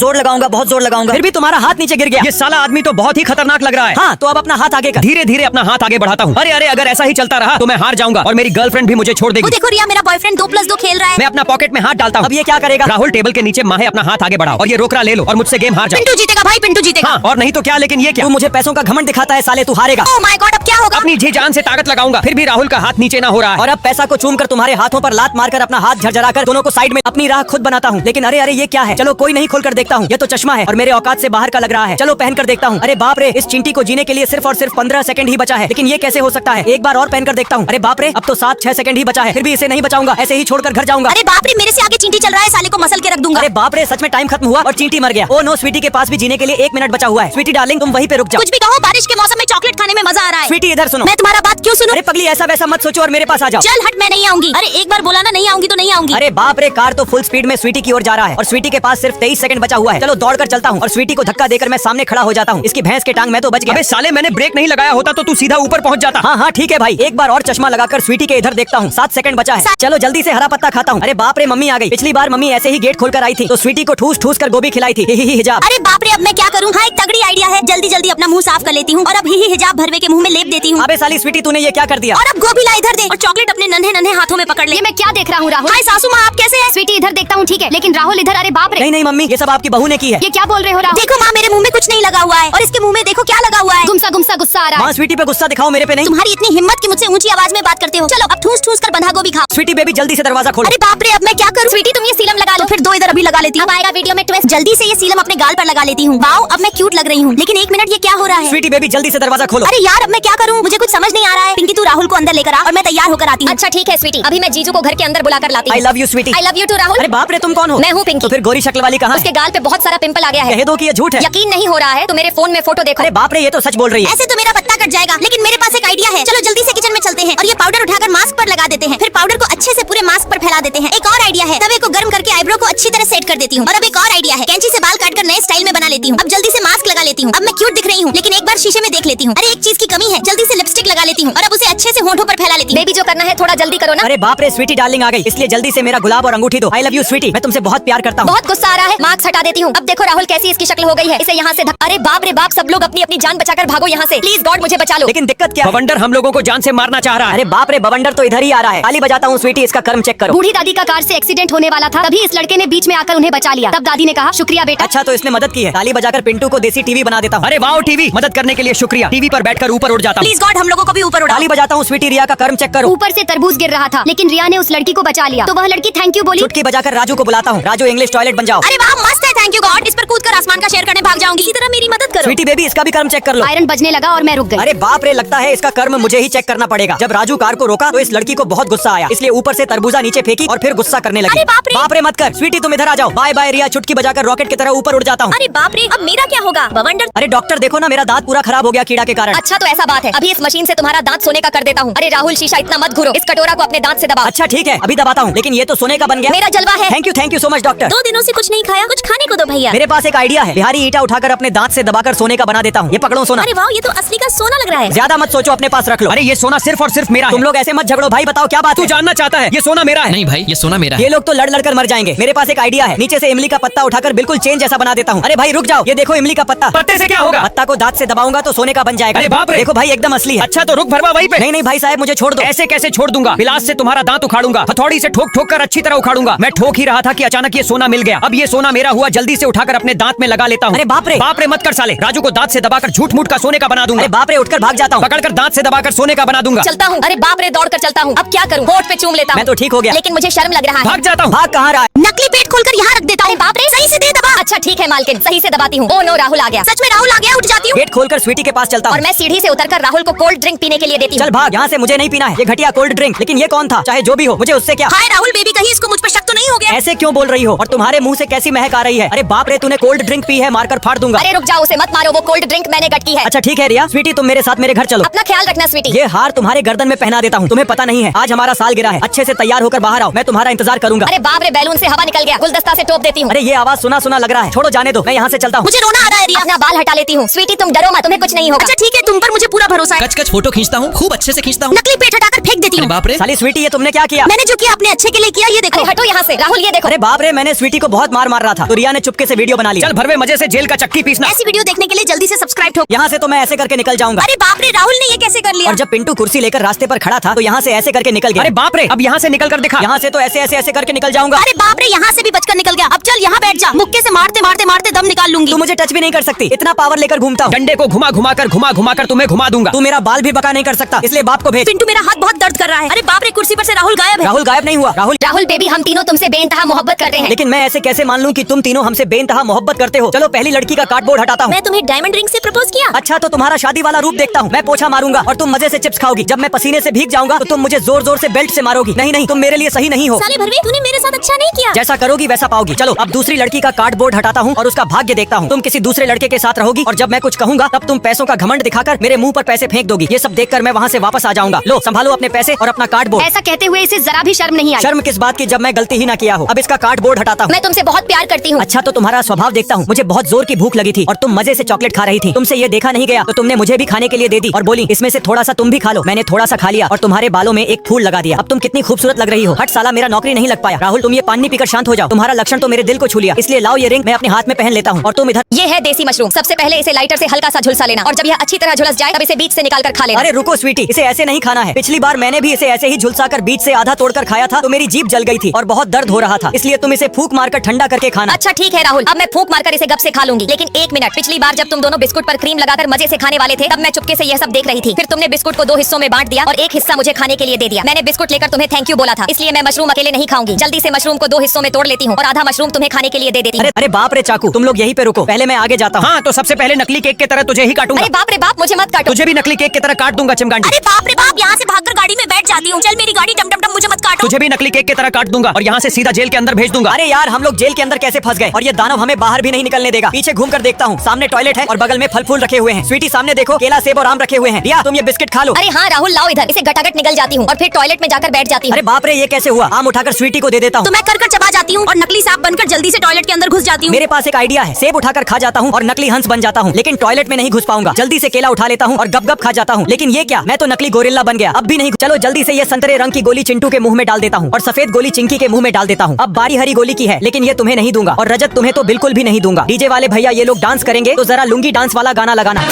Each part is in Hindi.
जोर लगाऊंगा, बहुत जोर लगाऊंगा, फिर भी तुम्हारा हाथ नीचे गिर गया। ये साला आदमी तो बहुत ही खतरनाक लग रहा है। हाँ तो अब अपना हाथ आगे कर। धीरे धीरे अपना हाथ आगे बढ़ाता हूँ। अरे अरे अगर ऐसा ही चलता रहा तो मैं हार जाऊंगा और मेरी गर्लफ्रेंड भी मुझे छोड़ देगी। देखो रिया, मेरा बॉयफ्रेंड 2+2 खेल रहा है। मैं अपना पॉकेट में हाथ डालता हूँ। अब ये क्या करेगा? राहुल टेबल के नीचे माहे अपना हाथ आगे बढ़ाओ और ये रोकड़ा ले लो और मुझसे गेम हार जाओ। पिंटू जीतेगा भाई, पिंटू जीतेगा। हाँ और नहीं तो क्या, लेकिन ये क्या? तू मुझे पैसों का घमंड दिखाता है साले, तू हारेगा। ओह माय गॉड, अब क्या होगा? अपनी जी जान से ताकत लगाऊंगा फिर भी राहुल का हाथ नीचे ना हो रहा है। और अब पैसा को चूम कर तुम्हारे हाथों पर लात मारकर अपना हाथ झरझरा कर दोनों को साइड में अपनी राह खुद बनाता हूँ। लेकिन अरे अरे ये क्या है? चलो कोई नहीं, खोल कर देखता हूँ। ये तो चश्मा है और मेरे औकात से बाहर का लग रहा है। चलो पहन कर देखता हूँ। अरे बाप रे, इस चिंटी को जीने के लिए सिर्फ और सिर्फ 15 सेकंड ही बचा है। लेकिन ये कैसे हो सकता है? एक बार और पहन कर देखता हूँ। अरे बाप रे, अब तो 7-6 सेकंड ही बचा है। फिर भी इसे नहीं बचाऊंगा, ऐसे ही छोड़कर घर जाऊंगा। अरे बाप रे, मेरे से आगे चींटी चल रहा है, साले को मसल के रख दूंगा। अरे बाप रे, सच में टाइम खत्म हुआ और चींटी मर गया। ओ नो, स्वीटी के पास भी जीने के लिए 1 मिनट बचा हुआ है। स्वीटी डार्लिंग, तुम वहीं पे रुक जाओ। कुछ भी कहो, बारिश के मौसम में चॉकलेट खाने में मजा आ रहा है। स्वीटी इधर सुनो। मैं तुम्हारा बात क्यों सुनूं? अरे पगली, ऐसा वैसा मत सोचो और मेरे पास आ जाओ। चल हट, मैं नहीं आऊंगी। अरे एक बार बोला ना, नहीं आऊंगी तो नहीं आऊंगी। अरे बाप रे, कार तो फुल स्पीड में स्वीटी की ओर जा रहा है और स्वीटी के पास सिर्फ 23 सेकंड बचा हुआ है। चलो दौड़कर चलता हूँ और स्वीटी को धक्का देकर मैं सामने खड़ा हो जाता हूँ। इसकी भैंस के टांग मैं तो बच गया। अबे साले, मैंने ब्रेक नहीं लगाया होता तो तू सीधा ऊपर पहुंच जाता। हाँ हाँ ठीक है भाई, एक बार और चश्मा लगाकर स्वीटी के इधर देखता हूँ। 7 सेकंड बचा है। चलो जल्दी से हरा पत्ता खाता हूँ। अरे बाप रे, मम्मी आ गई। पिछली बार मम्मी ऐसे ही गेट खोलकर आई थी तो स्वीटी को ठूस ठूस कर गोभी खिलाई थी। ही हिजाब। अरे बाप रे, अब मैं क्या करूँ? हाँ, एक तगड़ी आइडिया है। जल्दी जल्दी अपना मुंह साफ कर लेती हूँ और अब ही हिजाब भरवे के मुंह में लेप देती हूँ। अबे साली स्वीटी, तूने ये क्या कर दिया? और अब गोभी ला इधर दे और चॉकलेट अपने नन्हे नन्हे हाथों में पकड़ ले। ये मैं क्या देख रहा हूँ राहुल? हाय सासू माँ, आप कैसे हैं? स्वीटी इधर देखता हूँ, ठीक है, लेकिन राहुल इधर। अरे बाप रे, नहीं नहीं मम्मी, ये सब आपकी बहू ने की है। ये क्या बोल रहे हो राहुल? देखो माँ, मेरे मुंह में कुछ नहीं लगा हुआ है और इसके मुंह में देखो क्या लगा हुआ है। गुमसा गुमसा गुस्सा आ रहा है। माँ स्वीटी पे गुस्सा दिखाओ, मेरे पे नहीं। तुम्हारी इतनी हिम्मत कि मुझसे ऊंची आवाज में बात करते हो। चलो अब ठूस ठूस कर बंधा गोभी खाओ। स्वीटी बेबी, जल्दी से दरवाजा खोलो। अरे बाप रे, अब मैं क्या करूँ? स्वीटी तुम ये सीलम लगा लो। फिर 2 इधर अभी लगा लेती हूँ। अब आएगा वीडियो में ट्विस्ट। जल्दी से ये सीलम अपने गाल पर लगा लेती हूँ। वाओ, अब मैं क्यूट लग रही हूँ। लेकिन 1 मिनट, ये क्या हो रहा है? स्वीटी बेबी, जल्दी से दरवाजा खोलो। अरे यार, अब मैं क्या करूँ? मुझे कुछ समझ नहीं आ रहा है। पिंकी, तू राहुल को अंदर लेकर आ और मैं तैयार होकर आती हूँ। अच्छा ठीक है स्वीटी, अभी मैं जीजू को घर के अंदर बुलाकर लाती आई हूँ। Love you sweetie. I love you too Rahul. अरे बाप रे, तुम कौन हो? मैं हूँ पिंकी। तो फिर गोरी शक्ल वाली कहाँ उसके है? गाल पे बहुत सारा पिंपल आ गया है। कह दो कि ये झूठ है। यकीन नहीं हो रहा है तो मेरे फोन में फोटो देखो। अरे बाप रे, ये तो सच बोल रही है। ऐसे तो मेरा पत्ता कट जाएगा, लेकिन मेरे पास एक आइडिया है। चलो जल्दी से किचन में चलते हैं और ये पाउडर उठाकर मास्क पर लगा देते हैं। फिर पाउडर को अच्छे से पूरे मास्क पर फैला देते हैं। एक और आइडिया है, तवे को गर्म करके आईब्रो को अच्छी तरह सेट कर देती हूँ। और अब एक और आइडिया है, कैंची से बाल काटकर नए स्टाइल में बना लेती हूँ। अब जल्दी से मास्क लगा लेती हूँ। अब मैं क्यूट दिख रही हूँ, लेकिन एक बार शीशे में देख लेती हूँ। अरे एक चीज की कमी है, जल्दी से लिपस्टिक लगा लेती हूँ और अब उसे अच्छे से होठों पर फैला लेती हूँ। बेबी जो करना है थोड़ा जल्दी करो ना। अरे बाप रे, स्वीटी डार्लिंग आ गई, इसलिए जल्दी से मेरा गुलाब और अंगूठी दो। आई लव यू स्वीटी, मैं तुमसे बहुत प्यार करता हूँ। बहुत गुस्सा आ रहा है, मार्क्स हटा देती हूँ। अब देखो राहुल कैसी इसकी शक्ल हो गई है। इसे यहाँ से अरे बाप रे बाप, सब लोग अपनी अपनी जान बचाकर भागो यहाँ से। प्लीज गॉड मुझे बचा लो। लेकिन दिक्कत क्या है? बवंडर हम लोगों को जान से मारना चाह रहा है। अरे बाप रे, बवंडर तो इधर ही आ रहा है। ताली बजाता हूँ स्वीटी, इसका कर्म चेक करो। बूढ़ी दादी का कार से एक्सीडेंट होने वाला था, तभी इस लड़के ने बीच में आकर उन्हें बचा लिया। तब दादी ने कहा शुक्रिया बेटा। अच्छा तो इसने मदद की है। ताली बजाकर पिंटू को देसी टीवी बना देता हूँ। अरे वाओ टीवी, मदद करने के लिए शुक्रिया। टीवी पर बैठकर ऊपर उड़ जाता हूँ। प्लीज गॉड, हम लोगों को भी ऊपर उड़ा। ताली बजाता हूँ स्वीटी, रिया का कर्म चेक करो। ऊपर से तरबूज गिर रहा था, लेकिन रिया ने उस लड़की को बचा लिया। तो वह लड़की थैंक यू बोली। चुटकी बजाकर राजू को बुलाता हूँ। राजू, इंग्लिश टॉयलेट बन जाओ। अरे वाह, मस्त है, थैंक यू गॉड। इस पर कूदकर आसमान का शेयर करने भाग जाऊंगी। इसी तरह मेरी मदद करो। स्वीटी बेबी, इसका भी कर्म चेक कर लो। आयरन बजने लगा और मैं रुक गई। अरे बाप रे, लगता है इसका कर्म मुझे ही चेक करना पड़ेगा। जब राजू कार को रोका तो इस लड़की को बहुत गुस्सा आया, इसलिए ऊपर से तरबूजा नीचे फेंकी और फिर गुस्सा करने लगी। अरे बाप रे मत कर स्वीटी, तुम इधर आ जाओ। बाय बाय रिया, चुटकी बजाकर रॉकेट की तरह ऊपर उड़ जाता हूँ। अरे बाप रे, अब मेरा क्या होगा? बवंडर। अरे डॉक्टर देखो ना, मेरा दांत पूरा खराब हो गया कीड़ा के कारण। अच्छा तो ऐसा बात है, अभी इस मशीन से तुम्हारा दांत सोने का कर देता हूँ। अरे राहुल, शीशा इतना मत घुरो, इस कटोरा को अपने दांत से दबाओ। अच्छा ठीक है, अभी दबाता हूँ, लेकिन ये तो सोने का बन गया। मेरा जलवा है। Thank you so much doctor. 2 दिनों से कुछ नहीं खाया, कुछ खाने को दो भैया। मेरे पास एक आइडिया है, बिहारी ईटा उठाकर अपने दांत से दबाकर सोने का बना देता हूँ। ये पकड़ो सोना। अरे वाह, ये तो असली का सोना लग रहा है। ज्यादा मत सोचो, अपने पास रख लो। अरे ये सोना सिर्फ और सिर्फ मेरा है। तुम लोग ऐसे मत झगड़ो भाई, बताओ क्या बात तू है? जानना चाहता है? ये सोना मेरा है। नहीं भाई, ये सोना मेरा है। ये लोग तो लड़ लड़ कर मर जाएंगे। मेरे पास एक आइडिया है, नीचे से इमली का पत्ता उठाकर बिल्कुल चेन जैसा बना देता हूँ। अरे भाई रुक जाओ, ये देखो इमली का पत्ता। पत्ते से क्या होगा? पत्ता को दांत से दबाऊंगा तो सोने का बन जाएगा। अरे बाप रे। देखो भाई, एकदम असली है। अच्छा तो रुक भरवा वहीं पे। नहीं नहीं भाई साहब, मुझे छोड़ दो। ऐसे कैसे छोड़ दूंगा? गिलास से तुम्हारा दांत उखाड़ूंगा, हथौड़ी से ठोक ठोक कर अच्छी तरह उखाड़ूंगा। मैं ठोक ही रहा था कि अचानक ये सोना मिल गया। अब ये सोना मेरा हुआ, जल्दी से उठाकर अपने दांत में लगा लेता हूँ। अरे बाप रे मत कर साले। राजू को दांत से दबाकर झूठ मूठ का सोने का बना दूंगा। अरे बाप रे, उठकर भाग जाता हूँ। पकड़कर दांत से दबाकर सोने का बना दूंगा। चलता हूँ। अरे बाप रे, दौड़ कर चलता हूँ। अब क्या करूँ? होठ पे चूम लेता हूँ। मैं तो ठीक हो गया, लेकिन मुझे शर्म लग रहा है। भाग जाता हूँ। भाग कहाँ रहा है? नकली पेट खोलकर यहाँ रख देता हूँ। बाप रे, सही से दे दबा। अच्छा ठीक है मालकिन, सही से दबाती हूँ। ओह नो, राहुल आ गया। सच में राहुल आ गया, उठ जाती हूँ। गेट खोलकर स्वीटी के पास चलता और हूँ। मैं सीढ़ी से उतरकर राहुल को कोल्ड ड्रिंक पीने के लिए देती हूँ। चल भाग यहाँ से, मुझे नहीं पीना है ये घटिया कोल्ड ड्रिंक। लेकिन ये कौन था? चाहे जो भी हो, मुझे उससे क्या। हाय राहुल बेबी, कहीं इसको मुझ पर शक तो नहीं हो गया? ऐसे क्यों बोल रही हो? और तुम्हारे मुंह से कैसी महक आ रही है? अरे बाप रे, तूने कोल्ड ड्रिंक पी है, मारकर फाड़ दूंगा। अरे रुक जाओ, उसे मत मारो, वो कोल्ड ड्रिंक मैंने गट की है। अच्छा ठीक है रिया, स्वीटी तुम मेरे साथ मेरे घर चलो। अपना ख्याल रखना स्वीटी। ये हार तुम्हारे गर्दन में पहना देता हूँ। तुम्हें पता नहीं है, आज हमारा साल गिरा है। अच्छे से तैयार होकर बाहर आओ, मैं तुम्हारा इंतजार करूंगा। अरे बाप रे, बैलून से हवा निकल गया। गुलदस्ता से टोप देती हूँ। अरे ये आवाज सुना सुना लग रहा है। छोड़ो, जाने दो, मैं यहाँ से चलता हूँ। मुझे रोना आ रहा है रिया। अपना बाल हटा लेती हूँ। स्वीटी तुम डरो मत, तुम्हें कुछ नहीं होगा। अच्छा ठीक है, तुम पर मुझे पूरा भरोसा है। कच कच फोटो खींचता हूँ, खूब अच्छे से खींचता हूँ। नकली पेट हटाकर फेंक देती हूँ। बाप रे, साली स्वीटी, ये तुमने क्या किया? मैंने जो किया अपने अच्छे के लिए किया, ये देखो। अरे हटो यहाँ से। राहुल ये देखो। अरे बाप रे, मैंने स्वीटी को बहुत मार रहा था तो रिया ने चुपके से वीडियो बना लिया। चल भरवे मजे से जेल का चक्की पीसना। ऐसी वीडियो देखने के लिए जल्दी से सब्सक्राइब ठोक। यहाँ से तो मैं ऐसे करके निकल जाऊंगा। अरे बाप रे, राहुल ने ये कैसे कर लिया? और जब पिंटू कुर्सी लेकर रास्ते पर खड़ा था तो यहाँ से ऐसे करके निकल गया। अरे बाप रे, अब यहाँ से निकल कर दिखा। यहाँ से तो ऐसे ऐसे ऐसे करके निकल जाऊंगा। अरे बाप रे, यहाँ से भी बचकर निकल गया। अब चल यहाँ बैठ जा, मुक्के से मारते मारते मारते दम निकाल लूंगी। तू मुझे टच भी नहीं कर सकती, इतना पावर लेकर घूमता हूँ। डंडे को घुमा घुमा कर तुम्हें घुमा दूंगा। तू मेरा बाल भी बका नहीं कर सकता, इसलिए बाप को भेज। पिंटू, मेरा हाथ बहुत दर्द कर रहा है। अरे बाप रे, कुर्सी पर से राहुल गायब है। राहुल गायब नहीं हुआ। राहुल बेबी, हम तीनों तुमसे बेइंतहा मोहब्बत करते हैं। लेकिन मैं ऐसे कैसे मान लूं कि तुम तीनों हमसे बेइंतहा मोहब्बत करते हो? चलो पहली लड़की का कार्डबोर्ड हटाता हूँ। मैं तुम्हें डायमंड रिंग से प्रपोज किया। अच्छा तो तुम्हारा शादी वाला रूप देखता हूँ। मैं पोछा मारूंगा और तुम मजे से चिप्स खाओगी। जब मैं पसीने से भीग जाऊंगा तो तुम मुझे जोर जोर से बेल्ट से मारोगी। नहीं नहीं, तुम मेरे लिए सही नहीं हो। साले भरवे, तूने मेरे साथ अच्छा नहीं किया। जैसा करोगी वैसा पाओगी। चलो अब दूसरी लड़की का कार्डबोर्ड हटाता हूँ और उसका भाग्य देखता हूँ। तुम किसी दूसरे लड़के के साथ रहोगी और जब मैं कुछ कहूंगा तब तुम पैसों का घमंड दिखाकर मेरे मुंह पर पैसे फेंक दोगी। ये सब देखकर मैं वहाँ से वापस आ जाऊंगा। लो संभालो अपने पैसे और अपना कार्डबोर्ड। ऐसा कहते हुए इसे जरा भी शर्म नहीं आई। शर्म किस बात की, जब मैं गलती ही ना किया हो। अब इसका कार्डबोर्ड हटाता हूँ। मैं तुमसे बहुत प्यार करती हूँ। अच्छा तो तुम्हारा स्वभाव देखता हूँ। मुझे बहुत जोर की भूख लगी थी और तुम मजे से चॉकलेट खा रही थी। तुमसे ये देखा नहीं गया तो तुमने मुझे भी खाने के लिए दे दी और बोली इसमें से थोड़ा सा तुम भी खा लो। मैंने थोड़ा सा खा लिया और तुम्हारे बालों में एक फूल लगा दिया। अब तुम कितनी खूबसूरत लग रही हो। हट साला, मेरा नौकरी नहीं लग पाया। राहुल तुम ये पानी पीकर शांत हो जाओ। तुम्हारा लक्षण तो मेरे दिल को छू लिया, इसलिए लाओ ये रिंग मैं अपने हाथ में पहन लेता हूँ और तुम इधर। ये है देसी मशरूम। सबसे पहले इसे लाइटर से हल्का सा झुलसा लेना और जब यह अच्छी तरह झुलस जाए तब इसे बीच से निकाल कर खा लेना। अरे रुको स्वीटी, इसे ऐसे नहीं खाना है। पिछली बार मैंने भी इसे ऐसे ही झुलसा कर बीच से आधा तोड़कर खाया था तो मेरी जीभ जल गई थी और बहुत दर्द हो रहा था, इसलिए तुम इसे फूंक मारकर ठंडा करके खाना। अच्छा ठीक है राहुल, अब मैं फूंक मारकर इसे गप से खा लूंगी। लेकिन एक मिनट, पिछली बार जब तुम दोनों बिस्कुट पर क्रीम लगाकर मजे से खाने वाले थे तब मैं चुपके से यह सब देख रही थी। फिर तुमने बिस्कुट को 2 हिस्सों में बांट दिया और एक हिस्सा मुझे खाने के लिए दे दिया। मैंने बिस्कुट लेकर तुम्हें थैंक यू बोला था, इसलिए मैं मशरूम अकेले नहीं खाऊंगी। जल्दी से मशरूम को 2 हिस्सों में तोड़ लेती हूँ और आधा मशरूम तुम्हें खाने के लिए दे देती हूँ। अरे बाप रे चाकू, तुम लोग यहीं पे रुको, पहले मैं आगे जाता हूँ। हाँ तो सबसे पहले नकली केक की तरह तुझे ही काटूंगा। अरे बाप रे बाप, मुझे मत काटो। तुझे भी नकली केक की तरह काट दूंगा चिमगांडी। अरे बाप रे बाप, यहाँ से भागकर गाड़ी में बैठ जाती हूँ। चल मेरी गाड़ी, टम टम टम, मुझे मत काटो। तुझे भी नकली केक की तरह काट दूंगा और यहाँ से सीधा जेल के अंदर भेज दूंगा। अरे यार, हम लोग जेल के अंदर कैसे फंस गए और ये दानव हमें बाहर भी नहीं निकलने देगा। पीछे घूम कर देखता हूँ, सामने टॉयलेट है और बगल में फल फूल रखे हुए हैं। स्वीटी सामने देखो, केला सेब और आम रखे हुए हैं। रिया तुम ये बिस्किट खा लो। अरे हाँ राहुल, लाओ इधर। इसे गटागट निकल जाती हूँ और फिर टॉयलेट में जाकर बैठ जाती हूँ। अरे बाप रे, ये कैसे हुआ? आम उठाकर स्वीटी को दे देता हूँ तो मैं कर चबा जाती हूँ और नकली सांप बनकर जल्दी से टॉयलेट के अंदर घुस जाती हूँ। मेरे पास एक आइडिया है। सेब उठाकर खा जाता हूँ और नकली हंस बन जाता हूँ, लेकिन टॉयलेट में नहीं घुस पाऊंगा। जल्दी से केला उठा लेता हूँ और गप गप खा जाता हूँ। लेकिन ये क्या, मैं तो नकली गोरिल्ला बन गया। अब भी नहीं। चलो जल्दी से ये संतरे रंग की गोली चिंटू के मुंह में डाल देता हूँ और सफेद गोली चिंकी के मुंह में डाल देता हूँ। अब बारी हरी गोली की है, लेकिन ये तुम्हें नहीं दूंगा और रजत तुम्हें तो बिल्कुल भी नहीं दूंगा। डीजे वाले भैया ये लोग डांस करेंगे तो जरा लुंगी डांस वाला गाना लगाना।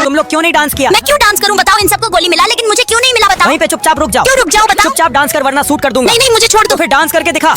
तुम लोग क्यों नहीं डांस किया? मैं क्यों डांस करूं बताओ? इन सबको गोली मिला, लेकिन मुझे क्यों नहीं मिला बताओ? वहीं पे चुपचाप रुक जाओ। क्यों रुक जाओ बताओ? चुपचाप डांस कर वरना शूट कर दूंगा। नहीं नहीं, मुझे छोड़ दो। तो फिर डांस करके दिखा।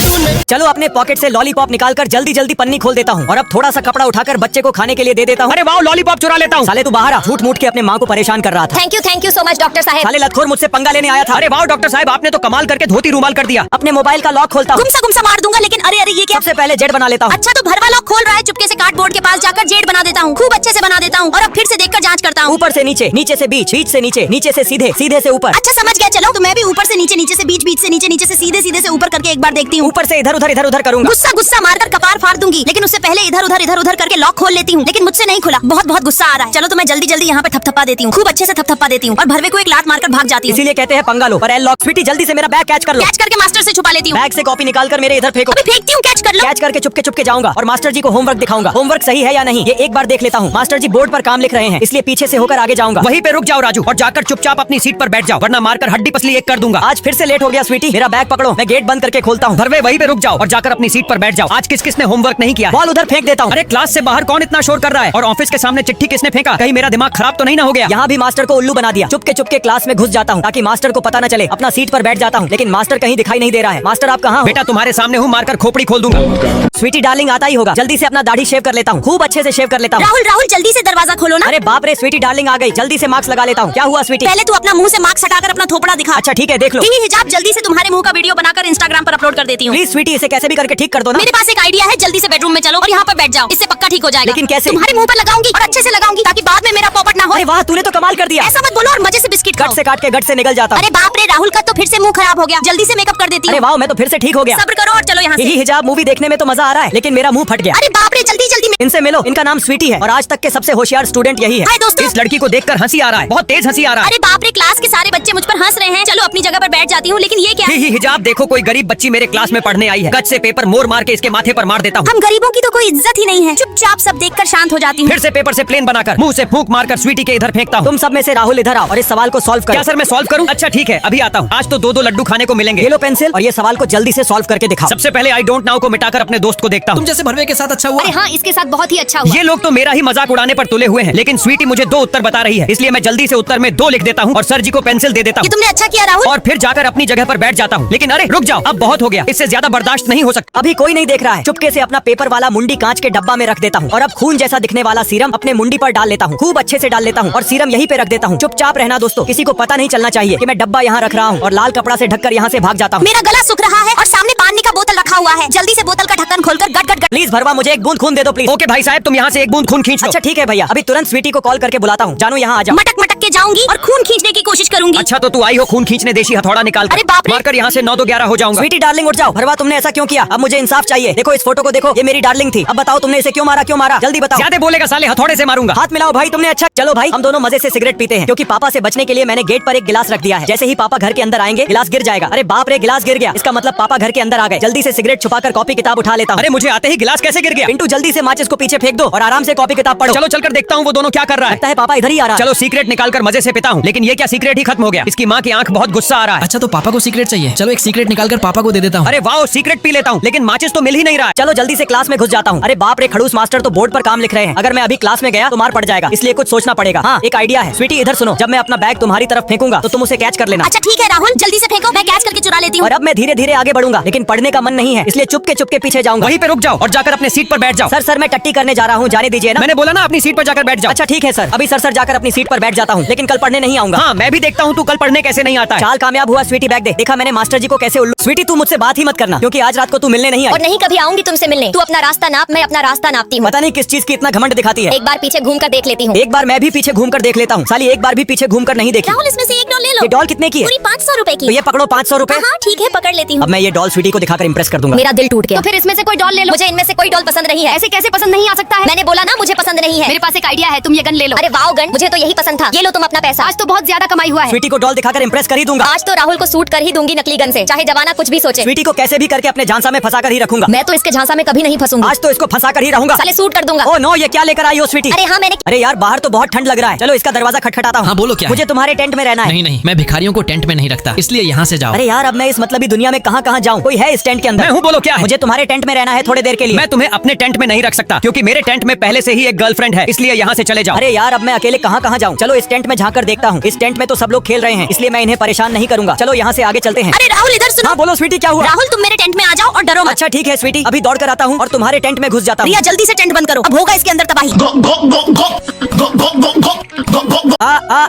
चलो अपने पॉकेट से लॉलीपॉप निकालकर जल्दी जल्दी पन्नी खोल देता हूँ और अब थोड़ा सा कपड़ा उठाकर बच्चे को खाने के लिए दे देता हूँ। अरे वाह, लॉलीपॉप चुरा लेता हूँ। साले तू बाहर आ, झूठ मूठ के अपने माँ को परेशान कर रहा था। Thank you so much doctor साहब। साले लतखोर मुझसे पंगा लेने आया था। अरे वाह डॉक्टर साहब, आपने तो कमाल करके धोती रूमाल कर दिया। अपने मोबाइल का लॉक खोलता हूँ। गुमसा मार दूंगा, लेकिन अरे अरे ये क्या? सबसे पहले जेड बना लेता हूँ। अच्छा तो भरवा लॉक खोल रहा है, चुपके से कार्डबोर्ड के पास जाकर जेड बना देता हूँ। खूब अच्छे से बना देता हूँ और अब फिर से देखकर जांच करता हूँ। ऊपर से नीचे, नीचे से बीच, बीच से नीचे, नीचे से सीधे, सीधे से ऊपर। अच्छा समझ गया। चलो तो मैं भी ऊपर से नीचे, नीचे से बीच, बीच से नीचे, नीचे से सीधे, सीधे से ऊपर करके एक बार देखती हूँ। ऊपर से इधर उधर करूंगा। गुस्सा मारकर कपार फाड़ दूंगी, लेकिन उससे पहले इधर उधर करके लॉक खोल लेती हूँ, लेकिन मुझसे नहीं खुला। बहुत गुस्सा आ रहा है। चलो तो मैं जल्दी जल्दी यहाँ पे थपथपा देती हूँ, खूब अच्छे से थपथपा देती हूँ और भरवे को एक लात मारकर भाग जाती हूँ। इसीलिए कहते हैं पंगा लो। पर एल लॉक। स्वीटी जल्दी से मेरा बैग कैच कर लो। कैच करके मास्टर से छुपा लेती हूँ। बैग से कॉपी निकाल कर मेरे इधर फेंको। अभी फेंकती हूँ, कैच कर लो। कैच करके चुपके चुपके जाऊंगा और मास्टर जी को होमवर्क दिखाऊंगा। होमवर्क सही है या नहीं ये एक बार देख लेता हूँ। मास्टर जी बोर्ड पर काम लिख रहे हैं, इसलिए पीछे से होकर आगे जाऊंगा। वहीं पे रुक जाओ राजू और जाकर चुपचाप अपनी सीट पर बैठ जाओ, वरना मारकर हड्डी पसली एक कर दूंगा। आज फिर से लेट हो गया स्वीटी, मेरा बैग पकड़ो, मैं गेट बंद करके खोलता हूँ। भरवे वहीं पे रुक जाओ और जाकर अपनी सीट पर बैठ जाओ। आज किस किसने होमवर्क नहीं किया? बॉल उधर फेंक देता हूँ। अरे क्लास से बाहर कौन इतना शोर कर रहा है? और ऑफिस के सामने चिट्ठी किसने फेंका? कहीं मेरा दिमाग खराब तो नहीं ना हो गया? यहाँ भी मास्टर को उल्लू बना दिया। चुपके चुपके क्लास में घुस जाता हूँ ताकि मास्टर को पता न चले। अपना सीट पर बैठ जाता हूँ, लेकिन मास्टर कहीं दिखाई नहीं दे रहा है। मास्टर आप कहाँ हो? बेटा तुम्हारे सामने हूँ, मारकर खोपड़ी खोल दूंगा। स्वीटी डार्लिंग आता ही होगा। जल्दी से अपना दाढ़ी शेव कर लेता हूँ, खूब अच्छे से शेव कर लेता हूँ। राहुल जल्दी से दरवाजा खोलो ना। अरे बाप रे, स्वीटी डार्लिंग आ गई। जल्दी से मास्क लगा लेता हूँ। क्या हुआ स्वीटी? पहले तू अपना मुंह से मास्क हटाकर अपना थोपड़ा दिखा। अच्छा ठीक है, देख लो। यही हिजाब जल्दी से तुम्हारे मुंह का वीडियो बनाकर इंस्टाग्राम पर अपलोड कर देती हूँ। प्लीज स्वीटी, इसे कैसे भी करके ठीक कर दो ना। मेरे पास एक आइडिया है, जल्दी से बेडरूम में चलो और यहाँ पर बैठ जाओ, इससे पक्का ठीक हो जाएगा। लेकिन कैसे? तुम्हारे मुंह पर लगाऊंगी और अच्छे से लगाऊंगी ताकि बाद में मेरा पॉपट ना हो। अरे वाह, तूने तो कमाल कर दिया। ऐसा मत बोलो और मजे से बिस्किट खाओ। गट से काट के गट से निकल जाता हूँ। अरे बाप रे, राहुल का तो फिर से मुंह खराब हो गया। जल्दी से मेकअप कर देती अरे हूँ। वाह, मैं तो फिर से ठीक हो गया। सब्र करो और चलो यहाँ से। यही हिजाब मूवी देखने में तो मजा आ रहा है, लेकिन मेरा मुंह फट गया। अरे बाप रे, जल्दी जल्दी इनसे मिलो, इनका नाम स्वीटी है और आज तक के सबसे होशियार स्टूडेंट यही है। हाय दोस्तों। इस लड़की को देखकर हंसी आ रहा है, बहुत तेज हंसी आ रहा है। अरे बाप रे, क्लास के सारे बच्चे मुझ पर हंस रहे हैं। चलो अपनी जगह पर बैठ जाती हूँ। लेकिन ये क्या है? ही हिजाब देखो, कोई गरीब बच्ची मेरे क्लास में पढ़ने आई है। गज से पेपर मोर मार के इसके माथे पर मार देता हूँ। हम गरीबों की तो कोई इज्जत ही नहीं है। चुपचाप सब देखकर शांत हो जाती हूँ। फिर से पेपर से प्लेन बनाकर मुंह से फूंक मारकर स्वीटी के इधर फेंकता हूँ। तुम सब में से राहुल इधर आओ और इस सवाल को सॉल्व करो। क्या सर मैं सॉल्व करूँ? अच्छा ठीक है, अभी आता हूँ। आज तो दो लड्डू खाने को मिलेंगे। ये लो पेंसिल और ये सवाल को जल्दी से सॉल्व करके दिखाओ। सबसे पहले आई डोंट नाउ को मिटाकर अपने दोस्त को देखता तुम हूँ। जैसे भरवे के साथ अच्छा हुआ। अरे हाँ, इसके साथ बहुत ही अच्छा हुआ। ये लोग तो मेरा ही मजाक उड़ाने पर तुले हुए हैं, लेकिन स्वीटी मुझे 2 उत्तर बता रही है, इसलिए मैं जल्दी से उत्तर में 2 लिख देता हूँ और सर जी को पेंसिल दे देता ये हूँ तुमने अच्छा किया राहुल। और फिर जाकर अपनी जगह पर बैठ जाता हूँ। लेकिन अरे रुक जाओ, अब बहुत हो गया, इससे ज्यादा बर्दाश्त नहीं हो सकता। अभी कोई नहीं देख रहा है। चुपके से अपना पेपर वाला मुंडी कांच के डब्बा में रख देता हूँ और अब खून जैसा दिखने वाला सीरम अपने मुंडी पर डाल लेता हूँ। खूब अच्छे से डाल लेता हूँ और सीरम यहीं पे रख देता हूँ। चुपचाप रहना दोस्तों, किसी को पता नहीं चलना चाहिए कि मैं डब्बा यहाँ रख रहा हूँ और लाल कपड़ा से ढककर यहाँ से भाग जाता हूँ। मेरा गला सूख रहा है और सामने पानी का बोतल रखा हुआ है। जल्दी से बोतल का ढक्कन खोलकर गट गट गट। प्लीज भरवा, मुझे एक बूंद खून दे दो प्लीज। ओके भाई साहब, तुम यहाँ से एक बूंद खून खींच लो। अच्छा ठीक है भैया, अभी तुरंत स्वीटी को कॉल करके बुलाता हूँ। जानू यहाँ आ जाओ। मटक मटक के जाऊंगी और खून खींचने की कोशिश करूंगी। अच्छा तो तू आई हो खून खींचने, देशी हथौड़ा निकाल अरे बाप रे। मारकर यहाँ से 9 2 11 हो जाऊंगा। स्वीटी डार्लिंग उठ जाओ। भरवा तुमने ऐसा क्यों किया? अब मुझे इंसाफ चाहिए। देखो इस फोटो को देखो, ये मेरी डार्लिंग थी। अब बताओ तुमने इसे क्यों मारा? क्यों मारा? जल्दी बताओ। ज्यादा बोलेगा साले, हथौड़े से मारूंगा। हाथ मिलाओ भाई तुमने। अच्छा चलो भाई, हम दोनों मजे से सिगरेट पीते हैं क्योंकि पापा से बचने के लिए मैंने गेट पर एक गिलास रख दिया है। जैसे ही पापा घर के अंदर आएंगे गिलास गिर जाएगा। अरे बाप रे, गिलास गिर गया। इसका मतलब पापा घर के अंदर आ गए। जल्दी से सिगरेट छुपाकर कॉपी किताब उठा लेता हूँ। अरे मुझे आते ही गिलास कैसे गिर गया? पिंटू जल्दी से माचिस को पीछे फेंक दो और आराम से कॉपी किताब पढ़ो। चलो चलकर देखता हूँ वो दोनों क्या कर रहा है। लगता है पापा इधर ही आ रहा है। चलो सीक्रेट निकालकर मजे से पीता हूँ, लेकिन ये क्या सीक्रेट ही खत्म हो गया। इसकी माँ की आंख बहुत गुस्सा आ रहा है। अच्छा तो पापा को सीक्रेट चाहिए। चलो एक सीक्रेट निकालकर पापा को दे देता हूँ। अरे वाह, सीक्रेट पी लेता हूँ, लेकिन माचिस तो मिल ही नहीं रहा है। चलो जल्दी से क्लास में घुस जाता हूँ। अरे बाप रे, खड़ूस मास्टर तो बोर्ड पर काम लिख रहे हैं। अगर मैं अभी क्लास में गया तो मार पड़ जाएगा, इसलिए कुछ सोचना पड़ेगा। हाँ एक आइडिया है। स्वीटी इधर सुनो, जब मैं अपना बैग तुम्हारी तरफ फेंकूंगा तो तुम उसे कैच कर लेना। अच्छा ठीक है राहुल, जल्दी से फेंको, मैं कैच करके चुरा लेती हूँ। और अब मैं धीरे धीरे आगे बढ़ूंगा, लेकिन पढ़ने का मन नहीं है, इसलिए चुपके पीछे जाऊंगा। वहीं पे रुक जाओ और जाकर अपने सीट पर बैठ जाओ। सर मैं टट्टी करने जा रहा हूँ, जाने दीजिए ना। मैंने बोला ना अपनी सीट पर जाकर बैठ जाओ। अच्छा ठीक है सर, अभी सर जाकर अपनी सीट पर बैठ जाता हूँ, लेकिन कल पढ़ने नहीं आऊंगा। हाँ मैं भी देखता हूँ तू कल पढ़ने कैसे नहीं आता है। चाल कामयाब हुआ स्वीटी, बैग दे। देखा मैंने मास्टर जी को कैसे उल्लू। स्वीटी तू मुझसे बात ही मत करना, क्योंकि आज रात को तू मिलने नहीं और आई। नहीं कभी आऊंगी तुमसे मिलने। तू अपना रास्ता नाप, मैं अपना रास्ता नापती हूँ। पता नहीं किस चीज की इतना घमंड दिखाती है। एक बार पीछे घूम कर देख लेती हूँ। एक बार मैं भी पीछे घूम कर देख लेता हूँ। साली एक बार भी पीछे घूम कर नहीं देखी। राहुल इसमें से एक डॉल ले लो। ये डॉल कितने की है? पूरी 500 रुपए की। तो ये पकड़ो 500 रुपए। हाँ ठीक है, पकड़ लेती हूँ। अब मैं ये डॉल स्वीटी को दिखाकर इम्प्रेस कर दूंगा। मेरा दिल टूट गया। तो फिर इसमें से कोई डॉल ले लो। मुझे इनमें से कोई डॉल पसंद नहीं है। ऐसे कैसे पसंद नहीं आ सकता है? मैंने बोला ना मुझे पसंद नहीं है। मेरे पास एक आइडिया है, तुम ये गन ले लो। अरे वाओ गन, मुझे तो यही पसंद था। ये लो तुम अपना पैसा। आज तो बहुत ज्यादा कमाई हुआ है। स्वीटी को डॉल दिखाकर इम्प्रेस कर ही दूंगा। आज तो राहुल को सूट कर ही दूंगी नकली गन से, चाहे जवाना कुछ भी सोचे। स्वीटी को कैसे भी करके अपने झांसा में फंसा कर ही रखूंगा। मैं तो इसके झांसा में कभी नहीं फंसूंगी। आज तो इसको फंसा कर ही रहूंगा। साले सूट कर दूंगा। ओ नो, ये क्या लेकर आई हो स्वीटी? अरे हाँ मैंने। अरे यार बाहर तो बहुत ठंड लग रहा है। चलो इसका दरवाजा खटखटाता हूँ। हाँ, बोलो क्या है? मुझे तुम्हारे टेंट में रहना है। नहीं नहीं, मैं भिखारियों को टेंट में नहीं रखता, इसलिए यहाँ से जाओ। अरे यार अब मैं इस मतलबी दुनिया में कहाँ कहाँ जाऊँ? कोई है इस टेंट के अंदर? मैं हूँ, बोलो क्या है? मुझे तुम्हारे टेंट में रहना है थोड़ी देर के लिए। मैं तुम्हें अपने टेंट में नहीं रख सकता, क्योंकि मेरे टेंट में पहले से ही एक गर्लफ्रेंड है, इसलिए यहाँ से चले जाओ। अरे यार अब मैं अकेले कहाँ कहाँ जाऊँ? चलो इस टेंट में झाँक कर देखता हूँ। इस टेंट में तो सब लोग खेल रहे हैं, इसलिए मैं इन्हें परेशान नहीं करूंगा। चलो यहाँ से आगे चलते हैं। अरे राहुल इधर सुनो। हाँ बोलो स्वीटी, क्या हुआ? राहुल तुम मेरे टेंट में आ जाओ और डरो मत। अच्छा ठीक है स्वीटी, अभी दौड़ कर आता हूँ और तुम्हारे टेंट में घुस जाता हूँ। रिया जल्दी से टेंट बंद करो, अब होगा इसके अंदर तबाही।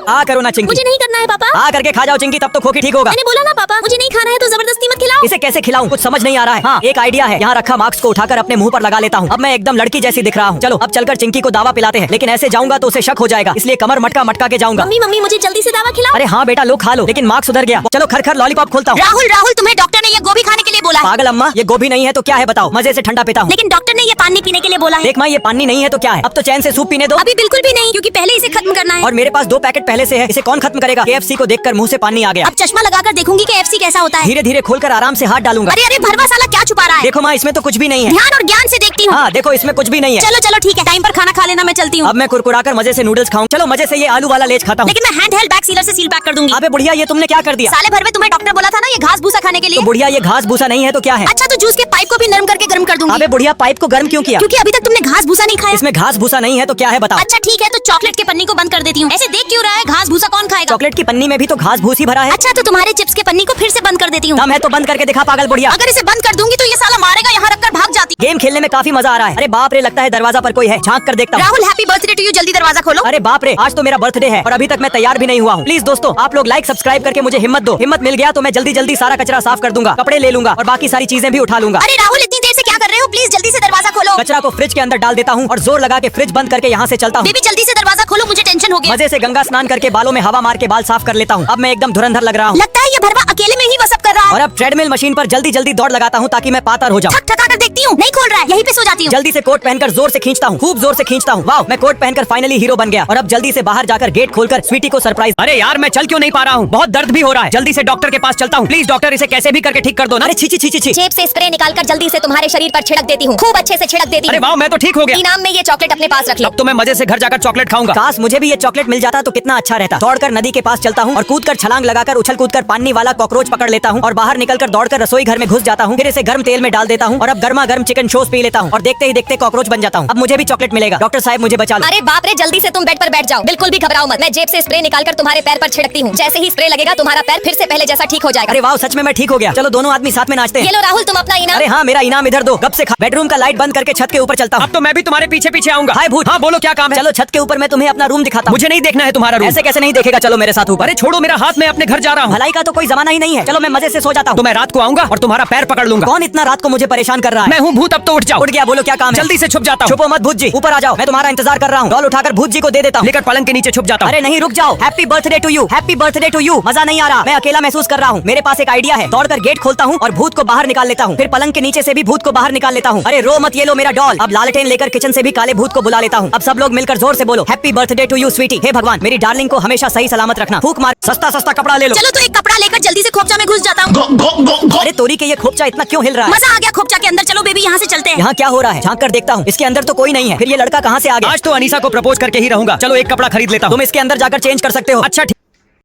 आ करो ना चिंकी। मुझे नहीं करना है पापा। आ करके खा जाओ चिंकी, तब तो खोखी ठीक होगा। मैंने बोला ना पापा, मुझे नहीं खाना है तो जबरदस्ती मत खिलाओ। इसे कैसे खिलाऊं? कुछ समझ नहीं आ रहा है। हाँ एक आइडिया है, यहाँ रखा मास्क को उठाकर अपने मुंह पर लगा लेता हूँ। अब मैं एकदम लड़की जैसी दिख रहा हूँ। चलो अब चलकर चिंकी को दावा पिलाते हैं, लेकिन ऐसे जाऊंगा तो उसे शक हो जाएगा, इसलिए कमर मटका मटका के जाऊंगा। मम्मी मम्मी मुझे जल्दी से दवा खिलाओ। अरे हाँ बेटा लो खा लो, लेकिन मार्क्स उधर गया। चलो खर खर लॉलीपॉप खोलता हूँ। राहुल राहुल तुम्हें डॉक्टर ने ये गोभी खाने के लिए बोला है। पागल अम्मा, ये गोभी नहीं है तो क्या है बताओ? मजे से ठंडा पीता हूँ। लेकिन डॉक्टर ने ये पानी पीने के लिए बोला है। देख माँ, ये पानी नहीं है तो क्या है? अब तो चैन से सूप पीने दो। अभी बिल्कुल भी नहीं, क्योंकि पहले इसे खत्म करना है। और मेरे पास 2 पैकेट पहले से है, इसे कौन खत्म करेगा? KFC को देखकर मुंह से पानी आ गया। अब चश्मा लगाकर देखूंगी कि KFC कैसा होता है। धीरे धीरे खोलकर आराम से हाथ डालूंगा। अरे अरे भरवा साला क्या छुपा रहा है? देखो माँ, इसमें तो कुछ भी नहीं है। ध्यान और ज्ञान से देखती हूँ। हाँ देखो, इसमें कुछ भी नहीं है। चलो चलो ठीक है, टाइम पर खाना खा लेना, मैं चलती हूँ। अब मैं कुरकुराकर मजे से नूडल्स खाऊं। चलो मजे से ये आलू वाला लेच खाता हूँ। लेकिन मैं हैंड हेल्ड बैग सीलर से सील पैक कर दूंगी। अबे बुढ़िया, ये तुमने क्या कर दिया? साले भर में तुम्हें डॉक्टर बोला था ना ये घास भूसा खाने के लिए। तो बुढ़िया ये घास भूसा नहीं है तो क्या है? अच्छा तो जूस के पाइप को भी नरम करके गर्म कर दूंगी। अबे बुढ़िया, पाइप को गर्म क्यों किया? क्योंकि अभी तक तुमने घास भूसा नहीं खाया। इसमें घास भूसा नहीं है तो क्या है बताओ? अच्छा ठीक है, तो चॉकलेट के पन्नी को बंद कर देती हूँ। ऐसे देख क्यों रहा है? घास भूसा कौन खाएगा? चॉकलेट की पन्नी में भी तो घास भूस ही भरा है। अच्छा तो तुम्हारे चिप्स के पन्नी को फिर से बंद कर देती हूँ। दम है तो बंद करके दिखा पागल बुढ़िया। अगर इसे बंद कर दूंगी तो ये साला मारेगा, यहाँ रखकर भाग जाती। गेम खेलने में काफी मजा आ रहा है। अरे बाप रे, लगता है दरवाजा पर कोई है। झांक कर देखता हूँ। Rahul happy birthday to you, जल्दी दरवाजा खोलो। अरे बाप रे, आज तो मेरा बर्थडे है और अभी तक मैं तैयार भी नहीं हुआ हूँ। प्लीज दोस्तों, आप लोग लाइक सब्सक्राइब करके मुझे हिम्मत दो। हिम्मत मिल गया तो मैं जल्दी जल्दी सारा कचरा साफ कर दूंगा, कपड़े ले लूंगा और बाकी सारी चीजें भी उठा लूंगा। अरे राहुल इतनी देर से क्या कर रहे हो? हूँ, प्लीज जल्दी से दरवाजा खोलो। कचरा को फ्रिज के अंदर डाल देता हूँ और जोर लगा के फ्रिज बंद करके यहाँ से चलता हूँ। बेबी जल्दी से दरवाजा खोलो, मुझे टेंशन हो गया। मजे से गंगा स्नान करके बालों में हवा मार के बाल साफ कर लेता हूँ। अब मैं एकदम धुरंधर लग रहा हूँ। लगता है ये भरवा अकेले में ही वो सब कर रहा है। और अब ट्रेडमिल मशीन पर जल्दी जल्दी दौड़ लगाता हूँ ताकि मैं पातर हो जाऊँ। थक थका कर देखती हूँ, नहीं खोल रहा है, यहीं पे सो जाती हूँ। जल्दी से कोट पहनकर जोर से खींचता हूँ, खूब जोर से खींचता हूँ। वाह, मैं कोट पहनकर फाइनली हीरो बन गया। और अब जल्दी से बाहर जाकर गेट खोलकर स्वीटी को सरप्राइज। अरे यार मैं चल क्यों नहीं पा रहा हूँ, बहुत दर्द भी हो रहा है। जल्दी से डॉक्टर के पास चलता हूँ। प्लीज डॉक्टर, इसे कैसे भी करके ठीक कर दो ना। अरे छी छी छी छी छी। जेब से स्प्रे निकालकर जल्दी से तुम्हारे शरीर पर छिड़क देती हूँ, खूब अच्छे से छिड़क देती अरे हूँ। वाह, मैं तो ठीक हो गया। इनाम में ये चॉकलेट अपने पास रख लो। अब तो मैं मजे से घर जाकर चॉकलेट खाऊंगा। काश मुझे भी ये चॉकलेट मिल जाता तो कितना अच्छा रहता। दौड़कर नदी के पास चलता हूँ और कूदकर छलांग लगाकर उछल कूदकर पानी वाला कॉकरोच पकड़ लेता हूँ और बाहर निकलकर दौड़कर रसोई घर में घुस जाता हूँ। फिर इसे गर्म तेल में डाल देता हूँ और अब गर्मा गर्म चिकन शोस पी लेता हूँ और देखते ही देखते कॉकरोच बन जाता हूँ। अब मुझे भी चॉकलेट मिलेगा। डॉक्टर साहब मुझे बचा लो। अरे बाप रे, जल्दी से तुम बेड पर बैठ जाओ, बिल्कुल भी घबराओ मत। मैं जेब से स्प्रे निकालकर तुम्हारे पैर पर छिड़कती हूँ। जैसे ही स्प्रे लगेगा तुम्हारा पैर फिर से पहले जैसा ठीक हो जाएगा। अरे वाह, सच में मैं ठीक हो गया। चलो दोनों आदमी साथ में नाचते ये हैं। लो राहुल, तुम अपना इनाम। अरे हाँ, मेरा इनाम इधर दो। कब से खा। बेडरूम का लाइट बंद करके छत के ऊपर चलता हूँ। अब तो मैं भी तुम्हारे पीछे पीछे आऊंगा। हाय भूत। हाँ बोलो, क्या काम है। चलो छत के ऊपर मैं तुम्हें अपना रूम दिखाता हूँ। मुझे नहीं देखना है तुम्हारा रूम। ऐसे कैसे नहीं देखेगा, चलो मेरे साथ ऊपर। अरे छोड़ो मेरा हाथ, मैं अपने घर जा रहा हूँ। भलाई का तो कोई जमाना ही नहीं है। चलो मैं मजे से सो जाता तो हूँ। मैं रात को आऊंगा और तुम्हारा पैर पकड़ लूंगा। कौन इतना रात को मुझे परेशान कर रहा है? मैं हूँ भूत, अब तो उठ जाओ। उठ गया, बोलो क्या काम है? जल्दी से छुप जाता हूँ। छुपो मत भूत जी, ऊपर आ जाओ, मैं तुम्हारा इंतजार कर रहा हूँ। डॉल उठाकर भूत जी को दे देता हूँ। लेकर पलंग के नीचे छुप जाता हूँ। अरे नहीं, रुक जाओ। Happy birthday to you, happy birthday to you. मजा नहीं आ रहा, मैं अकेला महसूस कर रहा हूँ। मेरे पास एक आइडिया है। दौड़कर गेट खोलता हूँ और भूत को बाहर निकाल लेता हूँ। फिर पलंग के नीचे से भी भूत को बाहर निकाल लेता हूँ। अरे रो मत, ये लो मेरा डॉल। अब लालटेन लेकर किचन से भी काले भूत को बुला लेता हूँ। अब सब लोग मिलकर जोर से बोलो, happy birthday to you sweetie. हे भगवान, मेरी डार्लिंग को हमेशा सही सलामत रखना। फूक मार, सस्ता सस्ता कपड़ा ले लो। चलो तो एक कपड़ा लेकर जल्दी से खोपचा में घुस जाता हूँ। अरे तोरी के ये खोपचा इतना क्यों हिल रहा है? मजा आ गया खोपचा के अंदर। चलो बेबी यहाँ से चलते हैं। यहाँ क्या हो रहा है? झांक कर देखता हूँ। इसके अंदर तो कोई नहीं है। फिर ये लड़का कहाँ से आ गया? आज तो अनीसा को प्रपोज करके ही रहूंगा। चलो एक कपड़ा खरीद लेता हूँ। तुम इसके अंदर जाकर चेंज कर सकते हो। अच्छा ठीक।